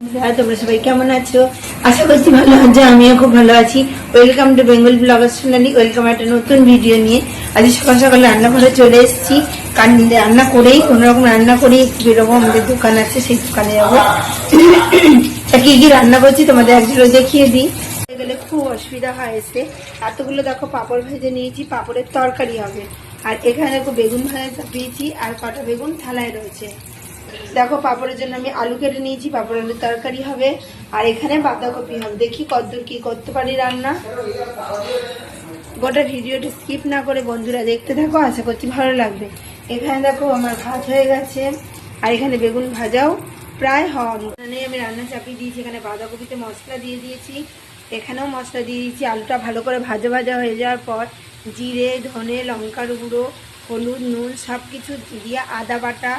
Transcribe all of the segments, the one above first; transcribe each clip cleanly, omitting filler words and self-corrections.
তোমরা সবাই কেমন আছো? আশা করছি ভালো আছো। আমিও খুব ভালো আছি। Welcome to Bengal Bloggers channel. Welcome একটা নতুন ভিডিও নিয়ে। আজ সকাল সকাল রান্নাঘরে চলে এসেছি। রান্না করেই কোনোরকম রান্না করেই একটু বেরোবো। আমাদের দোকান আছে, সেই দোকানে যাবো। তা কি কি রান্না করছি তোমাদের একজোড়ে দেখিয়ে দিই। গেলে খুব অসুবিধা হয় এসে। এতগুলো দেখো পাঁপড় ভেজে নিয়েছি, পাঁপড়ের তরকারি হবে। আর এখানে দেখো বেগুন ভাজা চাপিয়েছি, আর কটা বেগুন থালায় রয়েছে। দেখো পাঁপড়ের জন্য আমি আলু কেটে নিয়েছি, পাঁপড় আলুর তরকারি হবে। আর এখানে বাঁধাকপি হবে। দেখি কতদূর কি করতে পারি রান্না। গোটা ভিডিওটি স্কিপ না করে বন্ধুরা দেখতে থাকো, আশা করছি ভালো লাগবে। এখানে দেখো আমার ভাত হয়ে গেছে, আর এখানে বেগুন ভাজাও প্রায় হওয়া। এখানে আমি রান্না চাপিয়ে দিয়েছি। এখানে বাঁধাকপিতে মশলা দিয়ে দিয়েছি, এখানেও মশলা দিয়ে দিয়েছি। আলুটা ভালো করে ভাজা ভাজা হয়ে যাওয়ার পর জিরে, ধনে, লঙ্কার গুঁড়ো, হলুদ, নুন সব কিছু দিয়ে আদা বাটা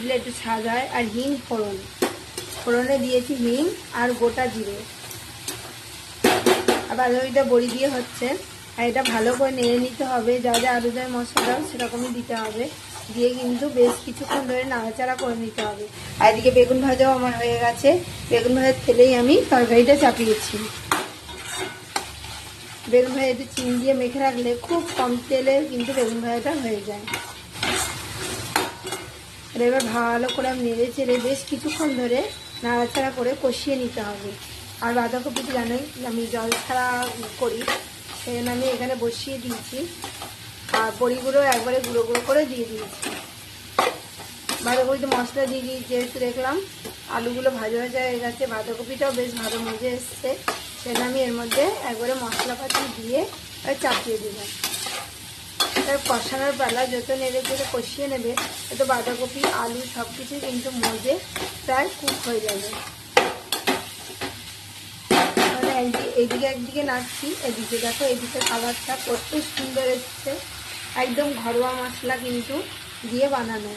দিলে একটু স্বাদ হয়। আর হিং ফোড়নে দিয়েছি হিং আর গোটা জিরে। আর বাঁধাকপিটা বড়ি দিয়ে হচ্ছে। আর এটা ভালো করে নেড়ে নিতে হবে। যা যা আলুদের মশলা দাও সেরকমই দিতে হবে। দিয়ে কিন্তু বেশ কিছুক্ষণ ধরে নাড়াচাড়া করে নিতে হবে। আর এদিকে বেগুন ভাজাও আমার হয়ে গেছে। বেগুন ভাজার তেলেই আমি তরকারিটা চাপিয়েছি। বেগুন ভাজা একটু চিনি দিয়ে মেখে রাখলে খুব কম তেলে কিন্তু বেগুন ভাজাটা হয়ে যায়। এবার ভালো করে আমি নেড়ে চেড়ে বেশ কিছুক্ষণ ধরে নাড়াচাড়া করে কষিয়ে নিতে হবে। আর বাঁধাকপিটা জানোই আমি জল ছাড়া করি, সেই জন্য আমি এখানে বসিয়ে দিয়েছি। আর বড়িগুলো একবারে গুঁড়ো গুঁড়ো করে দিয়ে দিয়েছি। বাঁধাকপিতে মশলা দিয়ে দিয়েছি, যেহেতু দেখলাম আলুগুলো ভাজা ভাজা হয়ে গেছে, বাঁধাকপিটাও বেশ ভালো মজে এসছে, সেটা আমি এর মধ্যে একবারে মশলাপাতি দিয়ে চাপিয়ে দিলাম। কষানোর পালা যত নেড়ে চেড়ে কষিয়ে নেবে, তত বাঁধাকপি আলু সব কিছু কিন্তু মজে প্রায় কুক হয়ে যাবে। মানে এইদিকে একদিকে নাড়ছি, এদিকে দেখো এদিকে কালারটা কত সুন্দর এসছে। একদম ঘরোয়া মশলা কিন্তু দিয়ে বানানো।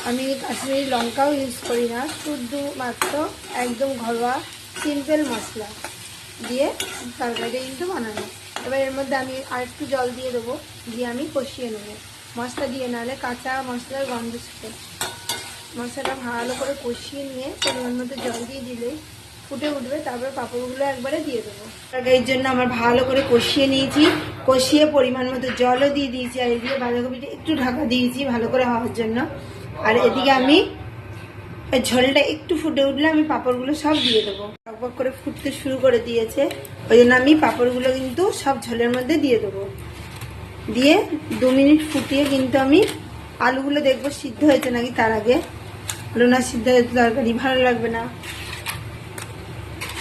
আমি কাশ্মীরি লঙ্কাও ইউজ করি না, শুধু মাত্র একদম ঘরোয়া সিম্পল মশলা দিয়ে তরকারিটা কিন্তু বানানো। এবার এর মধ্যে আমি আর একটু জল দিয়ে দেবো, দিয়ে আমি কষিয়ে নেবো। মশলা দিয়ে নাহলে কাঁচা মশলার গন্ধ ছিল। মশলাটা ভালো করে কষিয়ে নিয়ে পরিমাণ মতো জল দিয়ে দিলেই ফুটে উঠবে। তারপর পাঁপড়গুলো একবারে দিয়ে দেবো। তরকারির জন্য আমার ভালো করে কষিয়ে নিয়েছি, কষিয়ে পরিমাণ মতো জলও দিয়ে দিয়েছি। আর এদিকে বাঁধাকপিটা একটু ঢাকা দিয়েছি ভালো করে হওয়ার জন্য। আর এদিকে আমি ঝোলটা একটু ফুটে উঠলে আমি পাঁপড়গুলো সব দিয়ে দেবো। টকবক করে ফুটতে শুরু করে দিয়েছে, ওই জন্য আমি পাঁপড়গুলো কিন্তু সব ঝোলের মধ্যে দিয়ে দেবো। দিয়ে 2 মিনিট ফুটিয়ে কিন্তু আমি আলুগুলো দেখবো সিদ্ধ হয়েছে নাকি। তার আগে আলু না সিদ্ধ হয়েছে তরকারি ভালো লাগবে না।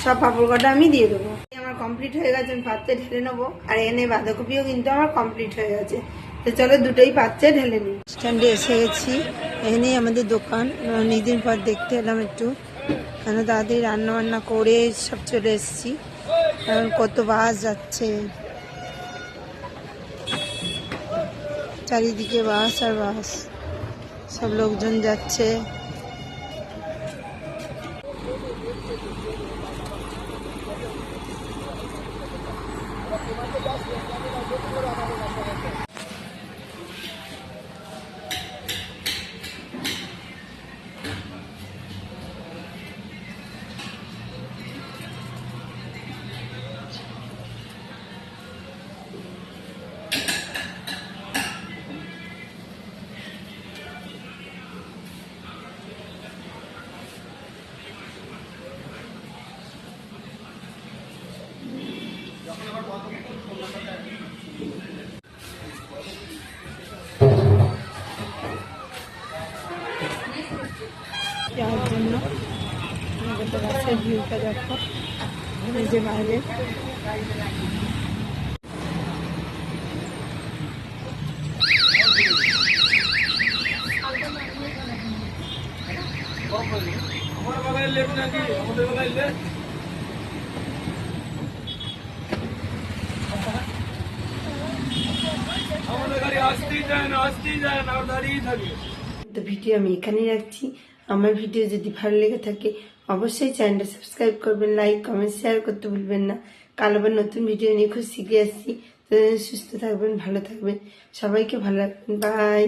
সব পাঁপড় কটা আমি দিয়ে দেবো। আমার কমপ্লিট হয়ে গেছে, আমি পাত্রে ঢেলে নেবো। আর এনে বাঁধাকপিও কিন্তু আমার কমপ্লিট হয়ে গেছে। তো চলো দুটোই পাত্রে ঢেলে নিই। স্ট্যান্ডে এসে গেছি, এখানেই আমাদের দোকান। অনেকদিন পর দেখতে এলাম একটু, কেন তাড়াতাড়ি রান্না বান্না করে সব চলে এসেছি। কারণ কত বাস যাচ্ছে, চারিদিকে বাস আর বাস, সব লোকজন যাচ্ছে। যাওয়ার জন্য রাস্তার ভিউটা দেখো, এই যে বাইরে। তো ভিডিও আমি এখানেই রাখছি। আমার ভিডিও যদি ভালো লেগে থাকে অবশ্যই চ্যানেলটা সাবস্ক্রাইব করবেন, লাইক কমেন্ট শেয়ার করতে ভুলবেন না। কাল আবার নতুন ভিডিও নিয়ে খুব শিখে আসছি। তো সুস্থ থাকবেন, ভালো থাকবেন, সবাইকে ভালো রাখবেন। বাই।